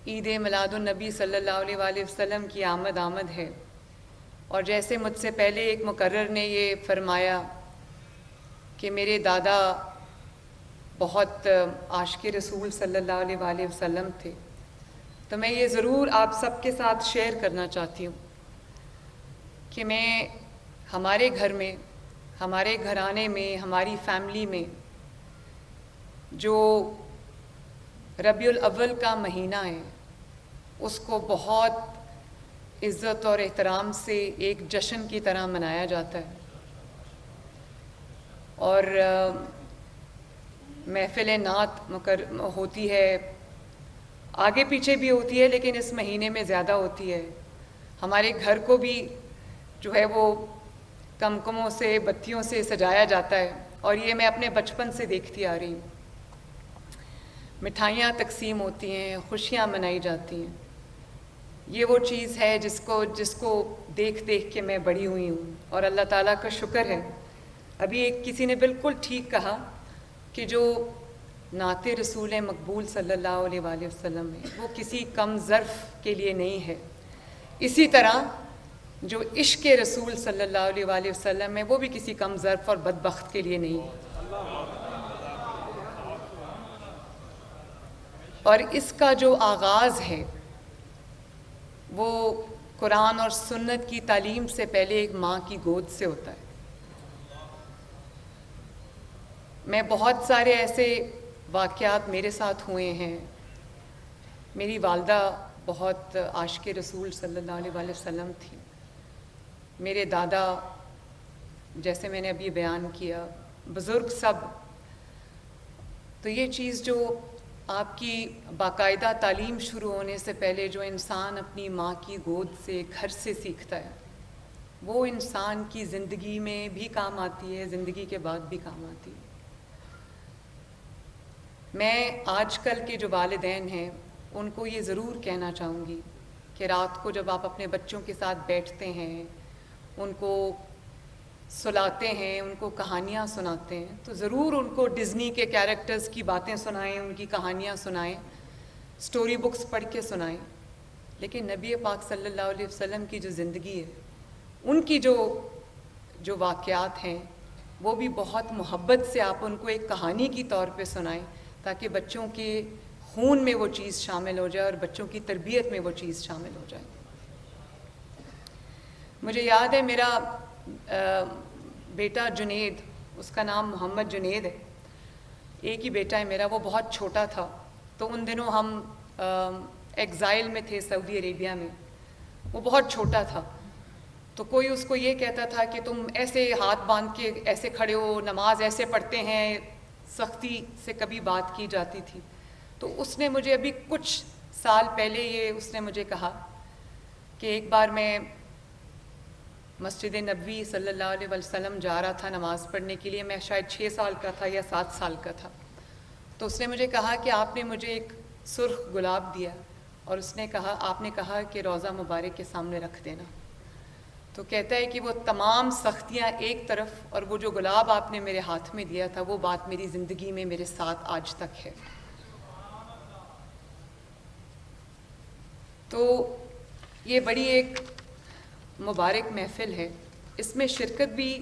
عید میلاد النبی صلی اللہ علیہ وآلہ وسلم کی آمد ہے، اور جیسے مجھ سے پہلے ایک مقرر نے یہ فرمایا کہ میرے دادا بہت عاشق رسول صلی اللہ علیہ وآلہ وسلم تھے، تو میں یہ ضرور آپ سب کے ساتھ شیئر کرنا چاہتی ہوں کہ میں ہمارے گھر میں، ہمارے گھرانے میں، ہماری فیملی میں جو ربیع الاول کا مہینہ ہے اس کو بہت عزت اور احترام سے ایک جشن کی طرح منایا جاتا ہے، اور محفل نعت ہوتی ہے، آگے پیچھے بھی ہوتی ہے لیکن اس مہینے میں زیادہ ہوتی ہے۔ ہمارے گھر کو بھی جو ہے وہ کمکموں سے، بتیوں سے سجایا جاتا ہے، اور یہ میں اپنے بچپن سے دیکھتی آ رہی ہوں۔ مٹھائیاں تقسیم ہوتی ہیں، خوشیاں منائی جاتی ہیں۔ یہ وہ چیز ہے جس کو دیکھ کے میں بڑی ہوئی ہوں، اور اللہ تعالیٰ کا شکر ہے۔ ابھی ایک کسی نے بالکل ٹھیک کہا کہ جو نعت رسول مقبول صلی اللہ علیہ وآلہ وسلم ہے وہ کسی کم ظرف کے لیے نہیں ہے، اسی طرح جو عشق رسول صلی اللہ علیہ وآلہ وسلم ہے وہ بھی کسی کم ظرف اور بدبخت کے لیے نہیں ہے۔ اور اس کا جو آغاز ہے وہ قرآن اور سنت کی تعلیم سے پہلے ایک ماں کی گود سے ہوتا ہے۔ میں بہت سارے ایسے واقعات میرے ساتھ ہوئے ہیں۔ میری والدہ بہت عاشق رسول صلی اللہ علیہ وآلہ وسلم تھی۔ میرے دادا، جیسے میں نے ابھی بیان کیا، بزرگ سب۔ تو یہ چیز جو آپ کی باقاعدہ تعلیم شروع ہونے سے پہلے جو انسان اپنی ماں کی گود سے، گھر سے سیکھتا ہے، وہ انسان کی زندگی میں بھی کام آتی ہے، زندگی کے بعد بھی کام آتی ہے۔ میں آج کل کے جو والدین ہیں ان کو یہ ضرور کہنا چاہوں گی کہ رات کو جب آپ اپنے بچوں کے ساتھ بیٹھتے ہیں، ان کو سلاتے ہیں، ان کو کہانیاں سناتے ہیں، تو ضرور ان کو ڈزنی کے کیریکٹرز کی باتیں سنائیں، ان کی کہانیاں سنائیں، سٹوری بکس پڑھ کے سنائیں۔ لیکن نبی پاک صلی اللہ علیہ وسلم کی جو زندگی ہے، ان کی جو واقعات ہیں، وہ بھی بہت محبت سے آپ ان کو ایک کہانی کی طور پہ سنائیں، تاکہ بچوں کے خون میں وہ چیز شامل ہو جائے اور بچوں کی تربیت میں وہ چیز شامل ہو جائے۔ مجھے یاد ہے میرا بیٹا جنید، اس کا نام محمد جنید ہے، ایک ہی بیٹا ہے میرا، وہ بہت چھوٹا تھا۔ تو ان دنوں ہم ایگزائل میں تھے سعودی عربیہ میں، وہ بہت چھوٹا تھا۔ تو کوئی اس کو یہ کہتا تھا کہ تم ایسے ہاتھ باندھ کے ایسے کھڑے ہو، نماز ایسے پڑھتے ہیں، سختی سے کبھی بات کی جاتی تھی۔ تو اس نے مجھے ابھی کچھ سال پہلے اس نے مجھے کہا کہ ایک بار میں مسجد نبوی صلی اللہ علیہ وسلم جا رہا تھا نماز پڑھنے کے لیے، میں شاید 6 سال کا تھا یا 7 سال کا تھا۔ تو اس نے مجھے کہا کہ آپ نے مجھے ایک سرخ گلاب دیا، اور آپ نے کہا کہ روضہ مبارک کے سامنے رکھ دینا۔ تو کہتا ہے کہ وہ تمام سختیاں ایک طرف، اور وہ جو گلاب آپ نے میرے ہاتھ میں دیا تھا، وہ بات میری زندگی میں میرے ساتھ آج تک ہے۔ تو یہ بڑی ایک مبارک محفل ہے، اس میں شرکت بھی،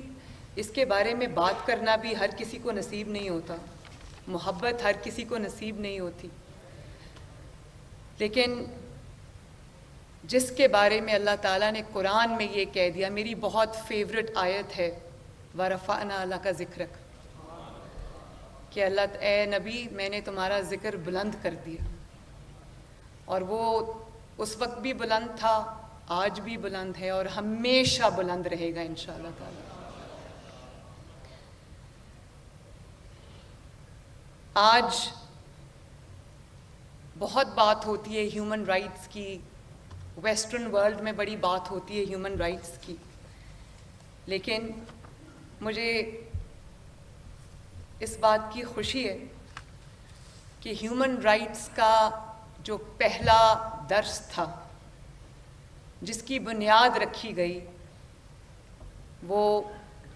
اس کے بارے میں بات کرنا بھی ہر کسی کو نصیب نہیں ہوتا، محبت ہر کسی کو نصیب نہیں ہوتی۔ لیکن جس کے بارے میں اللہ تعالیٰ نے قرآن میں یہ کہہ دیا، میری بہت فیورٹ آیت ہے، وَرَفَعْنَا لَكَ ذِكْرَكَ، کہ اللہ اے نبی میں نے تمہارا ذکر بلند کر دیا، اور وہ اس وقت بھی بلند تھا، آج بھی بلند ہے، اور ہمیشہ بلند رہے گا انشاءاللہ تعالی۔ آج بہت بات ہوتی ہے ہیومن رائٹس کی، ویسٹرن ورلڈ میں بڑی بات ہوتی ہے ہیومن رائٹس کی، لیکن مجھے اس بات کی خوشی ہے کہ ہیومن رائٹس کا جو پہلا درس تھا، جس کی بنیاد رکھی گئی، وہ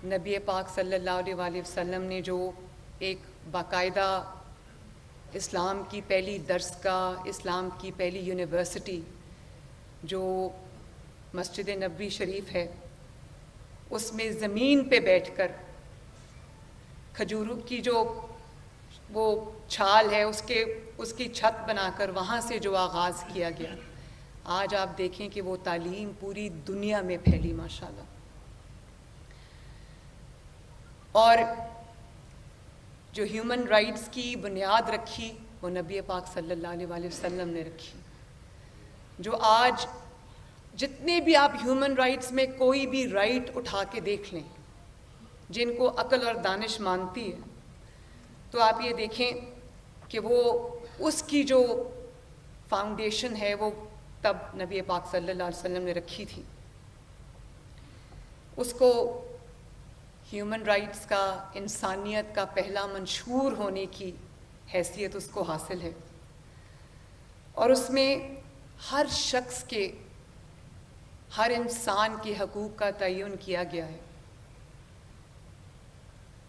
نبی پاک صلی اللہ علیہ وآلہ وسلم نے جو ایک باقاعدہ اسلام کی پہلی درسگاہ، اسلام کی پہلی یونیورسٹی جو مسجد نبوی شریف ہے، اس میں زمین پہ بیٹھ کر کھجوروں کی جو وہ چھال ہے اس کی چھت بنا کر وہاں سے جو آغاز کیا گیا، آج آپ دیکھیں کہ وہ تعلیم پوری دنیا میں پھیلی ماشاءاللہ. اور جو ہیومن رائٹس کی بنیاد رکھی وہ نبی پاک صلی اللہ علیہ وآلہ وسلم نے رکھی. جو آج جتنے بھی آپ ہیومن رائٹس میں کوئی بھی رائٹ اٹھا کے دیکھ لیں جن کو عقل اور دانش مانتی ہے، تو آپ یہ دیکھیں کہ وہ اس کی جو فاؤنڈیشن ہے وہ تب نبی پاک صلی اللہ علیہ وسلم نے رکھی تھی. اس کو ہیومن رائٹس کا، انسانیت کا پہلا منشور ہونے کی حیثیت اس کو حاصل ہے، اور اس میں ہر شخص کے، ہر انسان کے حقوق کا تعین کیا گیا ہے.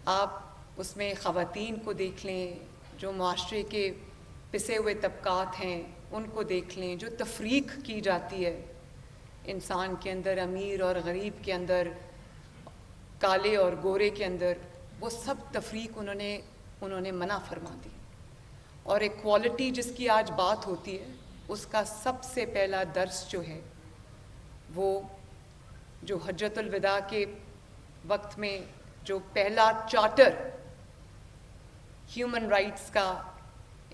آپ اس میں خواتین کو دیکھ لیں، جو معاشرے کے پسے ہوئے طبقات ہیں ان کو دیکھ لیں، جو تفریق کی جاتی ہے انسان کے اندر، امیر اور غریب کے اندر، کالے اور گورے کے اندر، وہ سب تفریق انہوں نے منع فرما دی. اور ایکوالٹی جس کی آج بات ہوتی ہے، اس کا سب سے پہلا درس جو ہے وہ جو حجۃ الوداع کے وقت میں جو پہلا چارٹر ہیومن رائٹس کا،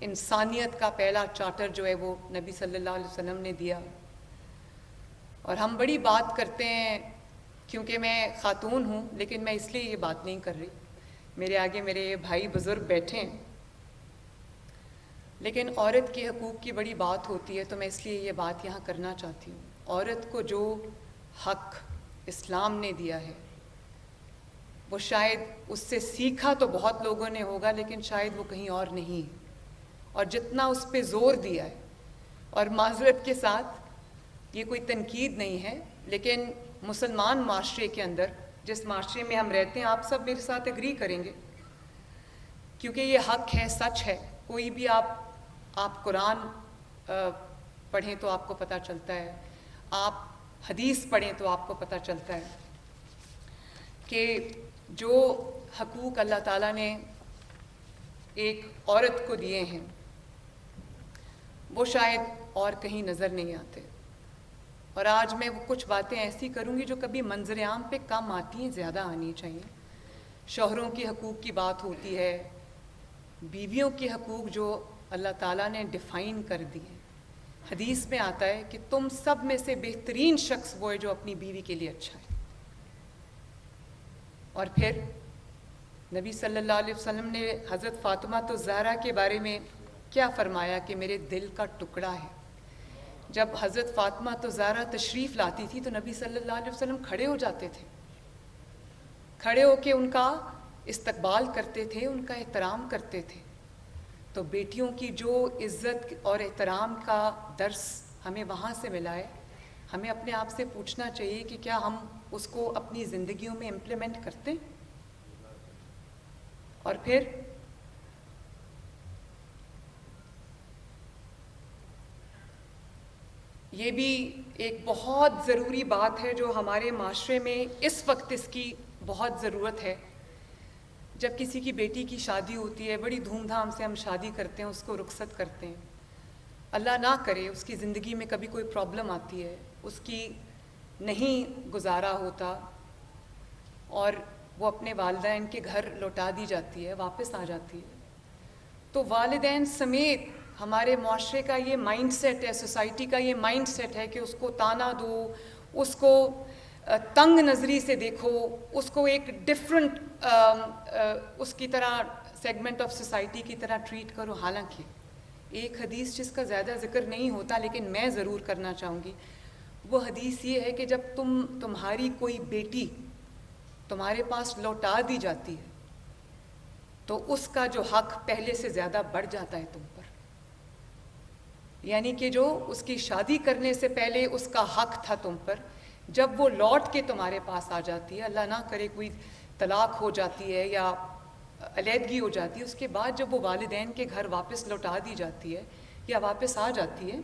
انسانیت کا پہلا چارٹر جو ہے وہ نبی صلی اللہ علیہ وسلم نے دیا. اور ہم بڑی بات کرتے ہیں، کیونکہ میں خاتون ہوں لیکن میں اس لیے یہ بات نہیں کر رہی، میرے آگے میرے بھائی بزرگ بیٹھے ہیں، لیکن عورت کے حقوق کی بڑی بات ہوتی ہے تو میں اس لیے یہ بات یہاں کرنا چاہتی ہوں. عورت کو جو حق اسلام نے دیا ہے وہ شاید اس سے سیکھا تو بہت لوگوں نے ہوگا، لیکن شاید وہ کہیں اور نہیں. اور جتنا اس پہ زور دیا ہے، اور معذرت کے ساتھ یہ کوئی تنقید نہیں ہے، لیکن مسلمان معاشرے کے اندر، جس معاشرے میں ہم رہتے ہیں، آپ سب میرے ساتھ ایگری کریں گے کیونکہ یہ حق ہے، سچ ہے. کوئی بھی آپ قرآن پڑھیں تو آپ کو پتہ چلتا ہے، آپ حدیث پڑھیں تو آپ کو پتہ چلتا ہے کہ جو حقوق اللہ تعالیٰ نے ایک عورت کو دیے ہیں وہ شاید اور کہیں نظر نہیں آتے. اور آج میں وہ کچھ باتیں ایسی کروں گی جو کبھی منظر عام پہ کم آتی ہیں، زیادہ آنی چاہیے. شوہروں کے حقوق کی بات ہوتی ہے، بیویوں کے حقوق جو اللہ تعالیٰ نے ڈیفائن کر دیے. حدیث میں آتا ہے کہ تم سب میں سے بہترین شخص وہ ہے جو اپنی بیوی کے لیے اچھا ہے. اور پھر نبی صلی اللہ علیہ وسلم نے حضرت فاطمہ الزہرا کے بارے میں کیا فرمایا کہ میرے دل کا ٹکڑا ہے. جب حضرت فاطمہ الزہرا تشریف لاتی تھی تو نبی صلی اللہ علیہ وسلم کھڑے ہو جاتے تھے، کھڑے ہو کے ان کا استقبال کرتے تھے، ان کا احترام کرتے تھے. تو بیٹیوں کی جو عزت اور احترام کا درس ہمیں وہاں سے ملا ہے، ہمیں اپنے آپ سے پوچھنا چاہیے کہ کیا ہم اس کو اپنی زندگیوں میں امپلیمنٹ کرتے ہیں. اور پھر یہ بھی ایک بہت ضروری بات ہے جو ہمارے معاشرے میں اس وقت اس کی بہت ضرورت ہے. جب کسی کی بیٹی کی شادی ہوتی ہے، بڑی دھوم دھام سے ہم شادی کرتے ہیں، اس کو رخصت کرتے ہیں. اللہ نہ کرے اس کی زندگی میں کبھی کوئی پرابلم آتی ہے، اس کی نہیں گزارا ہوتا اور وہ اپنے والدین کے گھر لوٹا دی جاتی ہے، واپس آ جاتی ہے، تو والدین سمیت ہمارے معاشرے کا یہ مائنڈ سیٹ ہے، سوسائٹی کا یہ مائنڈ سیٹ ہے کہ اس کو تانا دو، اس کو تنگ نظری سے دیکھو، اس کو ایک ڈفرنٹ اس کی طرح سیگمنٹ آف سوسائٹی کی طرح ٹریٹ کرو. حالانکہ ایک حدیث جس کا زیادہ ذکر نہیں ہوتا لیکن میں ضرور کرنا چاہوں گی، وہ حدیث یہ ہے کہ جب تمہاری کوئی بیٹی تمہارے پاس لوٹا دی جاتی ہے تو اس کا جو حق پہلے سے زیادہ بڑھ جاتا ہے تم پر. یعنی کہ جو اس کی شادی کرنے سے پہلے اس کا حق تھا تم پر، جب وہ لوٹ کے تمہارے پاس آ جاتی ہے، اللہ نہ کرے کوئی طلاق ہو جاتی ہے یا علیحدگی ہو جاتی ہے، اس کے بعد جب وہ والدین کے گھر واپس لوٹا دی جاتی ہے یا واپس آ جاتی ہے،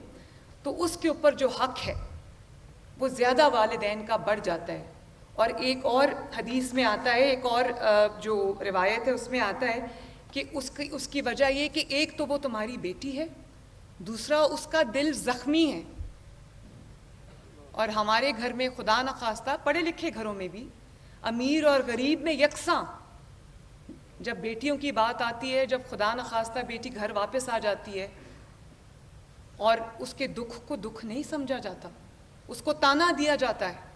تو اس کے اوپر جو حق ہے وہ زیادہ والدین کا بڑھ جاتا ہے. اور ایک اور حدیث میں آتا ہے، ایک اور جو روایت ہے اس میں آتا ہے کہ اس کی وجہ یہ کہ ایک تو وہ تمہاری بیٹی ہے، دوسرا اس کا دل زخمی ہے. اور ہمارے گھر میں خدا نخواستہ پڑھے لکھے گھروں میں بھی امیر اور غریب میں یکساں جب بیٹیوں کی بات آتی ہے، جب خدا نخواستہ بیٹی گھر واپس آ جاتی ہے اور اس کے دکھ کو دکھ نہیں سمجھا جاتا، اس کو تانا دیا جاتا ہے،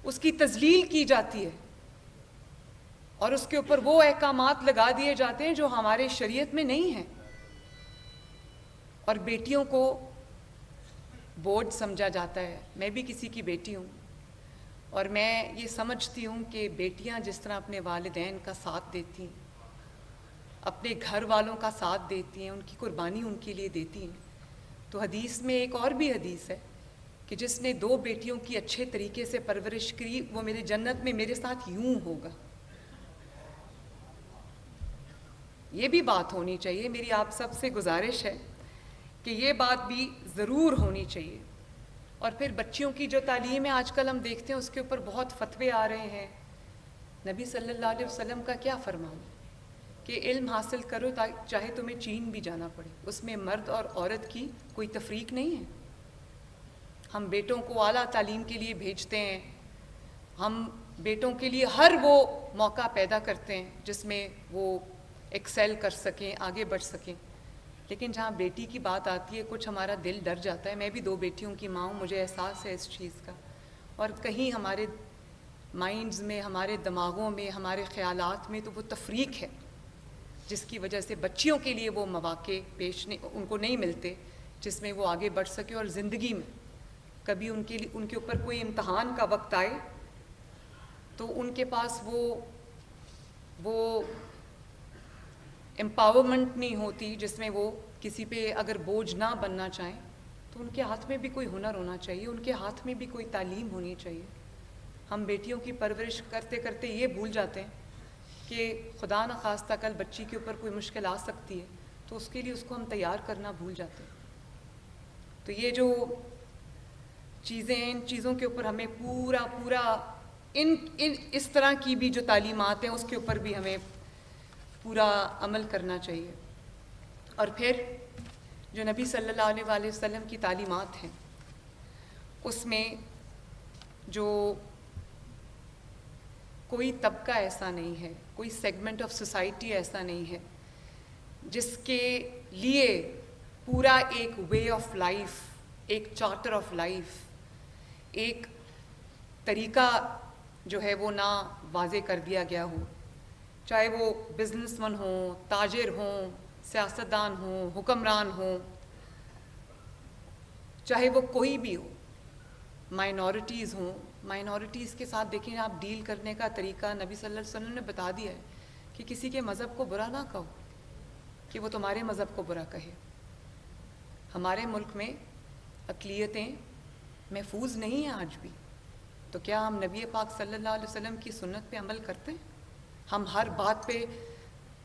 اس کی تذلیل کی جاتی ہے اور اس کے اوپر وہ احکامات لگا دیے جاتے ہیں جو ہمارے شریعت میں نہیں ہیں، اور بیٹیوں کو بوجھ سمجھا جاتا ہے. میں بھی کسی کی بیٹی ہوں اور میں یہ سمجھتی ہوں کہ بیٹیاں جس طرح اپنے والدین کا ساتھ دیتی ہیں، اپنے گھر والوں کا ساتھ دیتی ہیں، ان کی قربانی ان کے لیے دیتی ہیں، تو حدیث میں ایک اور بھی حدیث ہے کہ جس نے 2 بیٹیوں کی اچھے طریقے سے پرورش کی وہ میرے جنت میں میرے ساتھ یوں ہوگا. یہ بھی بات ہونی چاہیے. میری آپ سب سے گزارش ہے کہ یہ بات بھی ضرور ہونی چاہیے. اور پھر بچیوں کی جو تعلیم ہے آج کل ہم دیکھتے ہیں اس کے اوپر بہت فتوے آ رہے ہیں. نبی صلی اللہ علیہ وسلم کا کیا فرمان کہ علم حاصل کرو چاہے تمہیں چین بھی جانا پڑے. اس میں مرد اور عورت کی کوئی تفریق نہیں ہے. ہم بیٹوں کو اعلیٰ تعلیم کے لیے بھیجتے ہیں، ہم بیٹوں کے لیے ہر وہ موقع پیدا کرتے ہیں جس میں وہ ایکسیل کر سکیں، آگے بڑھ سکیں. لیکن جہاں بیٹی کی بات آتی ہے کچھ ہمارا دل ڈر جاتا ہے. میں بھی 2 بیٹیوں کی ماں ہوں، مجھے احساس ہے اس چیز کا. اور کہیں ہمارے مائنڈز میں، ہمارے دماغوں میں، ہمارے خیالات میں تو وہ تفریق ہے جس کی وجہ سے بچیوں کے لیے وہ مواقع ان کو نہیں ملتے جس میں وہ آگے بڑھ سکے. اور زندگی میں کبھی ان کے اوپر کوئی امتحان کا وقت آئے تو ان کے پاس وہ امپاورمنٹ نہیں ہوتی جس میں وہ کسی پہ اگر بوجھ نہ بننا چاہیں تو ان کے ہاتھ میں بھی کوئی ہنر ہونا چاہیے، ان کے ہاتھ میں بھی کوئی تعلیم ہونی چاہیے. ہم بیٹیوں کی پرورش کرتے کرتے یہ بھول جاتے ہیں کہ خدا نخواستہ کل بچی کے اوپر کوئی مشکل آ سکتی ہے تو اس کے لیے اس کو ہم تیار کرنا بھول جاتے ہیں. تو یہ جو چیزیں ہیں، ان چیزوں کے اوپر ہمیں پورا اس طرح کی بھی جو تعلیمات ہیں اس کے اوپر بھی ہمیں پورا عمل کرنا چاہیے. اور پھر جو نبی صلی اللہ علیہ وآلہ وسلم کی تعلیمات ہیں اس میں جو کوئی طبقہ ایسا نہیں ہے، کوئی سیگمنٹ آف سوسائٹی ایسا نہیں ہے جس کے لیے پورا ایک وے آف لائف، ایک چارٹر آف لائف، ایک طریقہ جو ہے وہ نہ واضح کر دیا گیا ہو. چاہے وہ بزنس مین ہوں، تاجر ہوں، سیاستدان ہوں، حکمران ہوں، چاہے وہ کوئی بھی ہو، مائنورٹیز ہوں. مائنورٹیز کے ساتھ دیکھیں آپ ڈیل کرنے کا طریقہ نبی صلی اللہ علیہ وسلم نے بتا دیا ہے کہ کسی کے مذہب کو برا نہ کہو کہ وہ تمہارے مذہب کو برا کہے. ہمارے ملک میں اقلیتیں محفوظ نہیں ہیں آج بھی، تو کیا ہم نبی پاک صلی اللہ علیہ وسلم کی سنت پہ عمل کرتے ہیں؟ ہم ہر بات پہ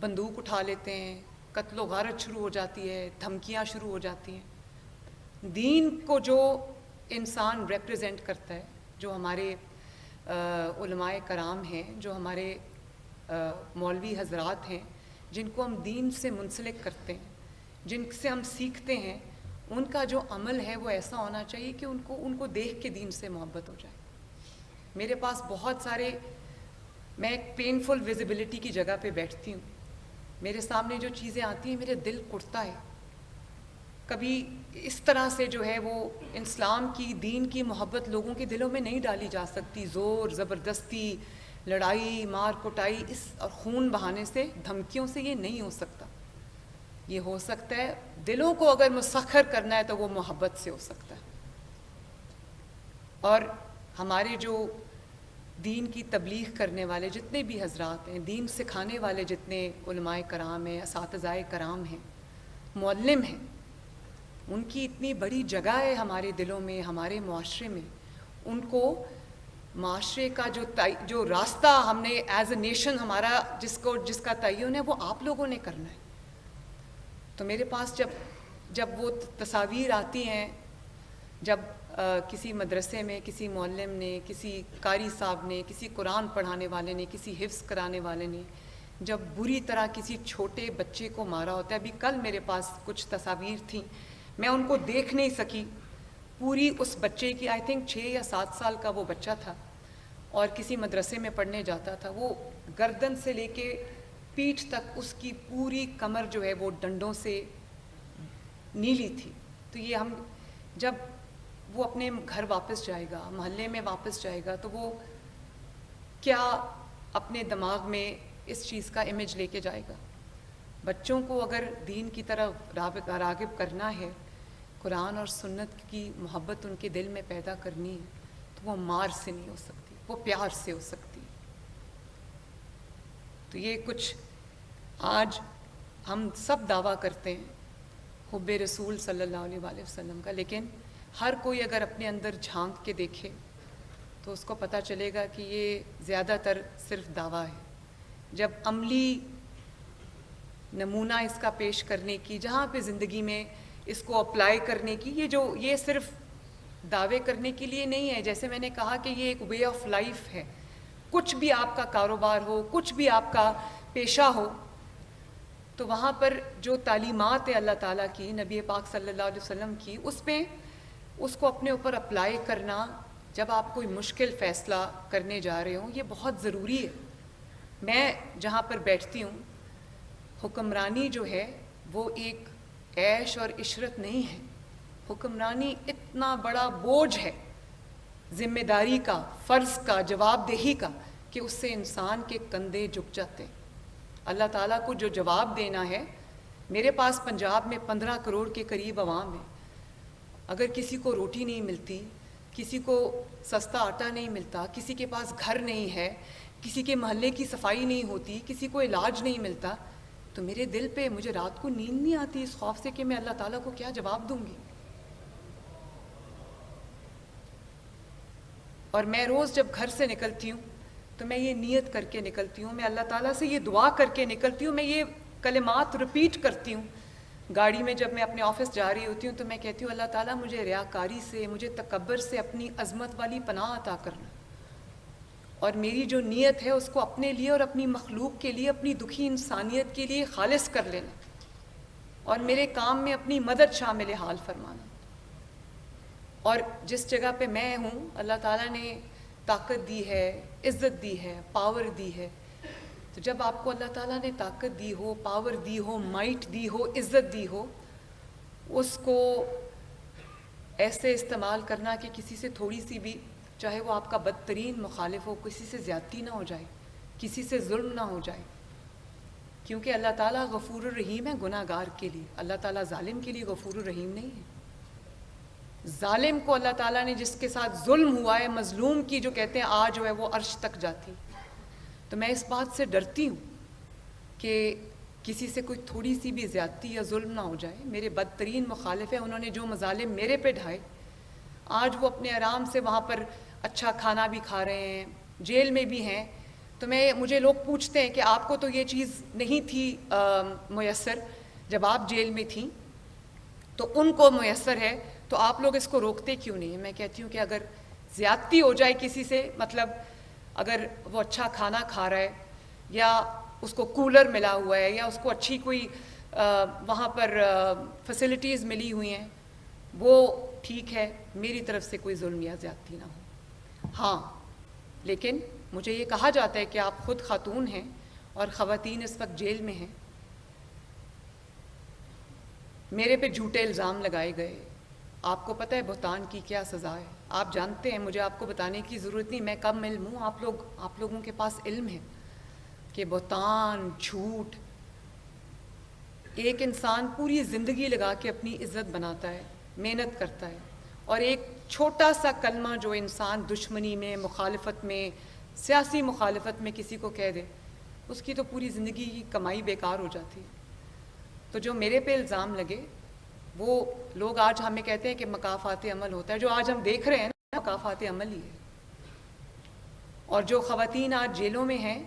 بندوق اٹھا لیتے ہیں، قتل و غارت شروع ہو جاتی ہے، دھمکیاں شروع ہو جاتی ہیں. دین کو جو انسان ریپریزنٹ کرتا ہے، جو ہمارے علماء کرام ہیں، جو ہمارے مولوی حضرات ہیں، جن کو ہم دین سے منسلک کرتے ہیں، جن سے ہم سیکھتے ہیں، ان کا جو عمل ہے وہ ایسا ہونا چاہیے کہ ان کو دیکھ کے دین سے محبت ہو جائے. میرے پاس بہت سارے، میں ایک پینفل ویزیبلٹی کی جگہ پہ بیٹھتی ہوں، میرے سامنے جو چیزیں آتی ہیں میرے دل کٹتا ہے. کبھی اس طرح سے جو ہے وہ اسلام کی، دین کی محبت لوگوں کے دلوں میں نہیں ڈالی جا سکتی. زور، زبردستی، لڑائی، مار کٹائی اور خون بہانے سے، دھمکیوں سے یہ نہیں ہو سکتا. یہ ہو سکتا ہے دلوں کو اگر مسخر کرنا ہے تو وہ محبت سے ہو سکتا ہے. اور ہمارے جو دین کی تبلیغ کرنے والے جتنے بھی حضرات ہیں، دین سکھانے والے جتنے علماء کرام ہیں، اساتذہ کرام ہیں، معلم ہیں، ان کی اتنی بڑی جگہ ہے ہمارے دلوں میں، ہمارے معاشرے میں. ان کو معاشرے کا جو راستہ ہم نے ایز اے نیشن ہمارا جس کا تعین ہے وہ آپ لوگوں نے کرنا ہے. تو میرے پاس جب وہ تصاویر آتی ہیں، جب کسی مدرسے میں کسی معلم نے، کسی قاری صاحب نے، کسی قرآن پڑھانے والے نے، کسی حفظ کرانے والے نے جب بری طرح کسی چھوٹے بچے کو مارا ہوتا ہے. ابھی کل میرے پاس کچھ تصاویر تھیں، میں ان کو دیکھ نہیں سکی. پوری اس بچے کی آئی تھنک 6 یا 7 سال کا وہ بچہ تھا اور کسی مدرسے میں پڑھنے جاتا تھا. وہ گردن سے لے کے پیٹھ تک اس کی پوری کمر جو ہے وہ ڈنڈوں سے نیلی تھی. تو یہ ہم جب وہ اپنے گھر واپس جائے گا، محلے میں واپس جائے گا، تو وہ کیا اپنے دماغ میں اس چیز کا امیج لے کے جائے گا. بچوں کو اگر دین کی طرف راغب کرنا ہے، قرآن اور سنت کی محبت ان کے دل میں پیدا کرنی ہے، تو وہ مار سے نہیں ہو سکتی، وہ پیار سے ہو سکتی. تو یہ کچھ آج ہم سب دعویٰ کرتے ہیں حب رسول صلی اللہ علیہ وآلہ وسلم کا، لیکن ہر کوئی اگر اپنے اندر جھانک کے دیکھے تو اس کو پتہ چلے گا کہ یہ زیادہ تر صرف دعویٰ ہے. جب عملی نمونہ اس کا پیش کرنے کی، جہاں پہ زندگی میں اس کو اپلائی کرنے کی، یہ صرف دعوے کرنے کے لیے نہیں ہے. جیسے میں نے کہا کہ یہ ایک وے آف لائف ہے. کچھ بھی آپ کا کاروبار ہو، کچھ بھی آپ کا پیشہ ہو، تو وہاں پر جو تعلیمات ہے اللہ تعالیٰ کی، نبی پاک صلی اللہ علیہ وسلم کی، اس کو اپنے اوپر اپلائی کرنا جب آپ کوئی مشکل فیصلہ کرنے جا رہے ہوں، یہ بہت ضروری ہے. میں جہاں پر بیٹھتی ہوں، حکمرانی جو ہے وہ ایک عیش اور عشرت نہیں ہے. حکمرانی اتنا بڑا بوجھ ہے، ذمہ داری کا، فرض کا، جواب دہی کا، کہ اس سے انسان کے کندھے جھک جاتے ہیں. اللہ تعالیٰ کو جو جواب دینا ہے، میرے پاس پنجاب میں 15 کروڑ کے قریب عوام ہے. اگر کسی کو روٹی نہیں ملتی، کسی کو سستا آٹا نہیں ملتا، کسی کے پاس گھر نہیں ہے، کسی کے محلے کی صفائی نہیں ہوتی، کسی کو علاج نہیں ملتا، تو میرے دل پہ مجھے رات کو نیند نہیں آتی اس خوف سے کہ میں اللہ تعالیٰ کو کیا جواب دوں گی. اور میں روز جب گھر سے نکلتی ہوں تو میں یہ نیت کر کے نکلتی ہوں، میں اللہ تعالیٰ سے یہ دعا کر کے نکلتی ہوں، میں یہ کلمات رپیٹ کرتی ہوں. گاڑی میں جب میں اپنے آفس جا رہی ہوتی ہوں تو میں کہتی ہوں اللہ تعالیٰ مجھے ریاکاری سے، مجھے تکبر سے اپنی عظمت والی پناہ عطا کرنا، اور میری جو نیت ہے اس کو اپنے لیے اور اپنی مخلوق کے لیے، اپنی دکھی انسانیت کے لیے خالص کر لینا، اور میرے کام میں اپنی مدد شامل حال فرمانا. اور جس جگہ پہ میں ہوں اللہ تعالیٰ نے طاقت دی ہے، عزت دی ہے، پاور دی ہے. تو جب آپ کو اللہ تعالیٰ نے طاقت دی ہو، پاور دی ہو، مائٹ دی ہو، عزت دی ہو، اس کو ایسے استعمال کرنا کہ کسی سے تھوڑی سی بھی، چاہے وہ آپ کا بدترین مخالف ہو، کسی سے زیادتی نہ ہو جائے، کسی سے ظلم نہ ہو جائے. کیونکہ اللہ تعالیٰ غفور الرحیم ہے گناہ گار کے لیے. اللہ تعالیٰ ظالم کے لیے غفور الرحیم نہیں ہے. ظالم کو اللہ تعالیٰ نے جس کے ساتھ ظلم ہوا ہے، مظلوم کی جو کہتے ہیں آج جو ہے وہ عرش تک جاتی. تو میں اس بات سے ڈرتی ہوں کہ کسی سے کوئی تھوڑی سی بھی زیادتی یا ظلم نہ ہو جائے. میرے بدترین مخالف ہیں، انہوں نے جو مظالم میرے پہ ڈھائے، آج وہ اپنے آرام سے وہاں پر اچھا کھانا بھی کھا رہے ہیں، جیل میں بھی ہیں. تو مجھے لوگ پوچھتے ہیں کہ آپ کو تو یہ چیز نہیں تھی میسر جب آپ جیل میں تھیں، تو ان کو میسر ہے، تو آپ لوگ اس کو روکتے کیوں نہیں ہیں؟ میں کہتی ہوں کہ اگر زیادتی ہو جائے کسی سے، مطلب اگر وہ اچھا کھانا کھا رہا ہے، یا اس کو کولر ملا ہوا ہے، یا اس کو اچھی کوئی وہاں پر فیسلٹیز ملی ہوئی ہیں، وہ ٹھیک ہے، میری طرف سے کوئی ظلم یا زیادتی نہ ہو. ہاں، لیکن مجھے یہ کہا جاتا ہے کہ آپ خود خاتون ہیں اور خواتین اس وقت جیل میں ہیں. میرے پہ جھوٹے الزام لگائے گئے. آپ کو پتہ ہے بہتان کی کیا سزا ہے؟ آپ جانتے ہیں، مجھے آپ کو بتانے کی ضرورت نہیں، میں کم علم ہوں، آپ لوگوں کے پاس علم ہے کہ بہتان، جھوٹ، ایک انسان پوری زندگی لگا کے اپنی عزت بناتا ہے، محنت کرتا ہے، اور ایک چھوٹا سا کلمہ جو انسان دشمنی میں، مخالفت میں، سیاسی مخالفت میں کسی کو کہہ دے، اس کی تو پوری زندگی کی کمائی بیکار ہو جاتی ہے. تو جو میرے پہ الزام لگے، وہ لوگ آج ہمیں کہتے ہیں کہ مکافات عمل ہوتا ہے. جو آج ہم دیکھ رہے ہیں نا، مکافات عمل ہی ہے. اور جو خواتین آج جیلوں میں ہیں،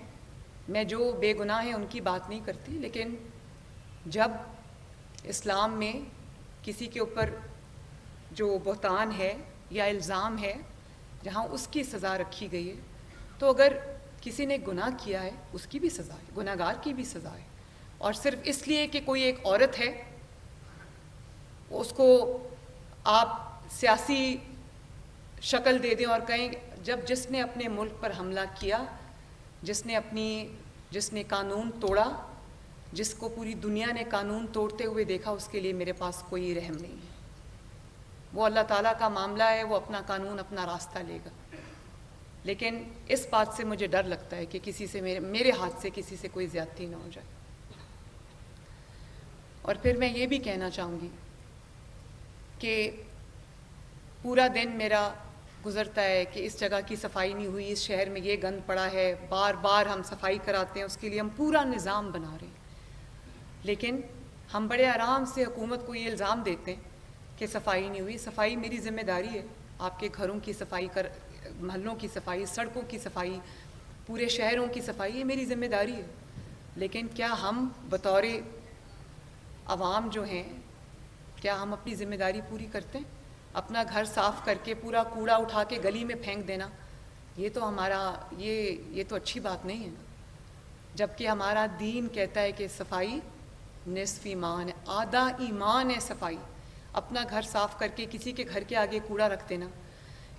میں جو بے گناہ ہیں ان کی بات نہیں کرتی، لیکن جب اسلام میں کسی کے اوپر جو بہتان ہے یا الزام ہے جہاں اس کی سزا رکھی گئی ہے، تو اگر کسی نے گناہ کیا ہے اس کی بھی سزا ہے، گناہ گار کی بھی سزا ہے. اور صرف اس لیے کہ کوئی ایک عورت ہے اس کو آپ سیاسی شکل دے دیں اور کہیں جس نے اپنے ملک پر حملہ کیا، جس نے قانون توڑا، جس کو پوری دنیا نے قانون توڑتے ہوئے دیکھا، اس کے لیے میرے پاس کوئی رحم نہیں ہے. وہ اللہ تعالیٰ کا معاملہ ہے، وہ اپنا قانون اپنا راستہ لے گا. لیکن اس بات سے مجھے ڈر لگتا ہے کہ کسی سے میرے ہاتھ سے کسی سے کوئی زیادتی نہ ہو جائے. اور پھر میں یہ بھی کہنا چاہوں گی کہ پورا دن میرا گزرتا ہے کہ اس جگہ کی صفائی نہیں ہوئی، اس شہر میں یہ گند پڑا ہے، بار بار ہم صفائی کراتے ہیں، اس کے لیے ہم پورا نظام بنا رہے ہیں. لیکن ہم بڑے آرام سے حکومت کو یہ الزام دیتے ہیں کہ صفائی نہیں ہوئی. صفائی میری ذمہ داری ہے، آپ کے گھروں کی صفائی محلوں کی صفائی، سڑکوں کی صفائی، پورے شہروں کی صفائی، یہ میری ذمہ داری ہے. لیکن کیا ہم بطور عوام جو ہیں، کیا ہم اپنی ذمہ داری پوری کرتے ہیں؟ اپنا گھر صاف کر کے پورا کوڑا اٹھا کے گلی میں پھینک دینا، یہ تو یہ تو اچھی بات نہیں ہے نا. جبکہ ہمارا دین کہتا ہے کہ صفائی نصف ایمان ہے، آدھا ایمان ہے صفائی. اپنا گھر صاف کر کے کسی کے گھر کے آگے کوڑا رکھ دینا،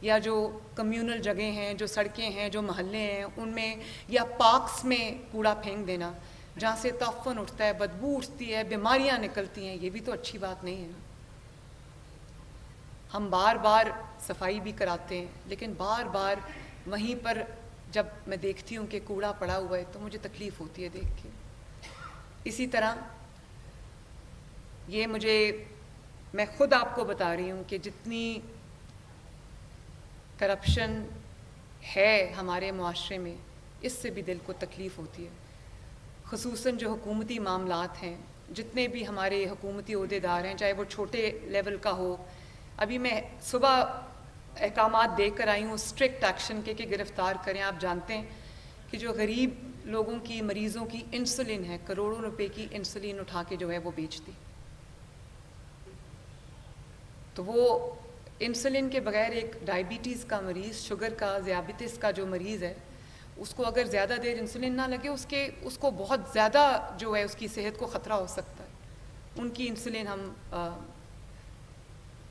یا جو کمیونل جگہیں ہیں، جو سڑکیں ہیں، جو محلے ہیں، ان میں یا پارکس میں کوڑا پھینک دینا جہاں سے تعفن اٹھتا ہے، بدبو اٹھتی ہے، بیماریاں نکلتی ہیں، یہ بھی تو اچھی بات نہیں ہے. ہم بار بار صفائی بھی کراتے ہیں، لیکن بار بار وہیں پر جب میں دیکھتی ہوں کہ کوڑا پڑا ہوا ہے تو مجھے تکلیف ہوتی ہے دیکھ کے. اسی طرح یہ میں خود آپ کو بتا رہی ہوں کہ جتنی کرپشن ہے ہمارے معاشرے میں، اس سے بھی دل کو تکلیف ہوتی ہے. خصوصاً جو حکومتی معاملات ہیں، جتنے بھی ہمارے حکومتی عہدیدار ہیں، چاہے وہ چھوٹے لیول کا ہو. ابھی میں صبح احکامات دے کر آئی ہوں اسٹرکٹ ایکشن کے کہ گرفتار کریں. آپ جانتے ہیں کہ جو غریب لوگوں کی، مریضوں کی انسولین ہے، کروڑوں روپے کی انسولین اٹھا کے جو ہے وہ بیچتی. تو وہ انسولین کے بغیر ایک ڈائبٹیز کا مریض، شوگر کا، ذیابیطس کا جو مریض ہے، اس کو اگر زیادہ دیر انسولین نہ لگے اس کو بہت زیادہ جو ہے اس کی صحت کو خطرہ ہو سکتا ہے. ان کی انسولین ہم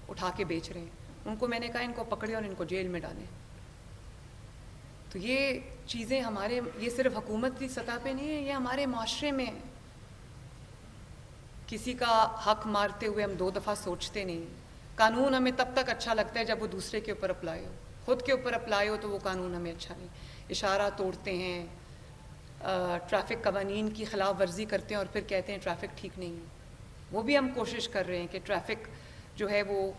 اٹھا کے بیچ رہے ہیں. ان کو میں نے کہا ان کو پکڑے اور ان کو جیل میں ڈالیں. تو یہ چیزیں یہ صرف حکومت کی سطح پہ نہیں ہے، یہ ہمارے معاشرے میں ہے. کسی کا حق مارتے ہوئے ہم 2 دفعہ سوچتے نہیں. قانون ہمیں تب تک اچھا لگتا ہے جب وہ دوسرے کے اوپر اپلائی ہو. خود کے اوپر اپلائی ہو تو وہ قانون ہمیں اچھا نہیں. اشارہ توڑتے ہیں، ٹریفک قوانین کی خلاف ورزی کرتے ہیں اور پھر کہتے ہیں ٹریفک ٹھیک نہیں ہے. وہ بھی ہم کوشش کر رہے ہیں کہ ٹریفک جو ہے وہ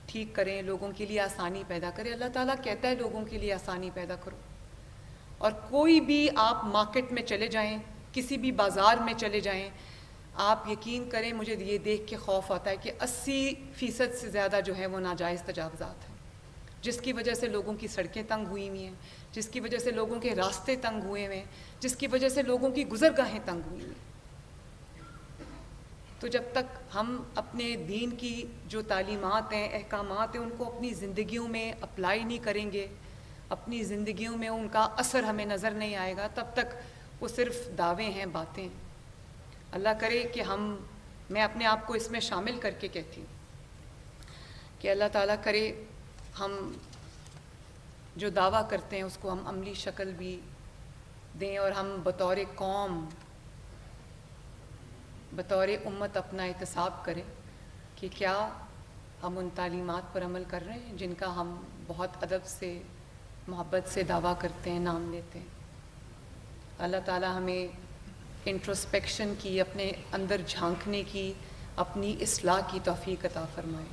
ٹھیک کریں، لوگوں کے لیے آسانی پیدا کریں. اللہ تعالیٰ کہتا ہے لوگوں کے لیے آسانی پیدا کرو. اور کوئی بھی آپ مارکیٹ میں چلے جائیں، کسی بھی بازار میں چلے جائیں، آپ یقین کریں مجھے یہ دیکھ کے خوف آتا ہے کہ 80% سے زیادہ جو ہے وہ ناجائز تجاوزات ہیں، جس کی وجہ سے لوگوں کی سڑکیں تنگ ہوئی ہوئی ہیں، جس کی وجہ سے لوگوں کے راستے تنگ ہوئے ہوئے ہیں، جس کی وجہ سے لوگوں کی گزرگاہیں تنگ ہوئی ہوئی ہیں. تو جب تک ہم اپنے دین کی جو تعلیمات ہیں، احکامات ہیں، ان کو اپنی زندگیوں میں اپلائی نہیں کریں گے، اپنی زندگیوں میں ان کا اثر ہمیں نظر نہیں آئے گا، تب تک وہ صرف دعوے ہیں، باتیں ہیں. اللہ کرے کہ میں اپنے آپ کو اس میں شامل کر کے کہتی ہوں کہ اللہ تعالیٰ کرے ہم جو دعویٰ کرتے ہیں اس کو ہم عملی شکل بھی دیں، اور ہم بطور قوم، بطور امت اپنا احتساب کریں کہ کیا ہم ان تعلیمات پر عمل کر رہے ہیں جن کا ہم بہت ادب سے، محبت سے دعویٰ کرتے ہیں، نام لیتے ہیں. اللہ تعالیٰ ہمیں انٹروسپیکشن کی، اپنے اندر جھانکنے کی، اپنی اصلاح کی توفیق عطا فرمائے.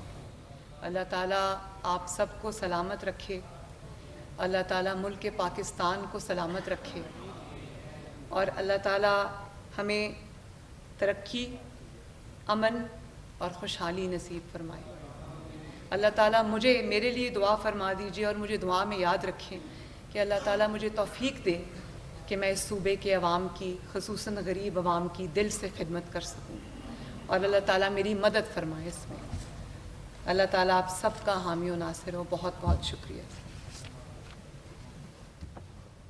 اللہ تعالیٰ آپ سب کو سلامت رکھے. اللہ تعالیٰ ملک پاکستان کو سلامت رکھے، اور اللہ تعالیٰ ہمیں ترقی، امن اور خوشحالی نصیب فرمائے. اللہ تعالیٰ میرے لیے دعا فرما دیجیے اور مجھے دعا میں یاد رکھیں کہ اللہ تعالیٰ مجھے توفیق دے کہ میں اس صوبے کے عوام کی، خصوصاً غریب عوام کی دل سے خدمت کر سکوں، اور اللہ تعالیٰ میری مدد فرمائے اس میں۔ اللہ تعالیٰ آپ سب کا حامی و ناصر ہو۔ بہت بہت شکریہ۔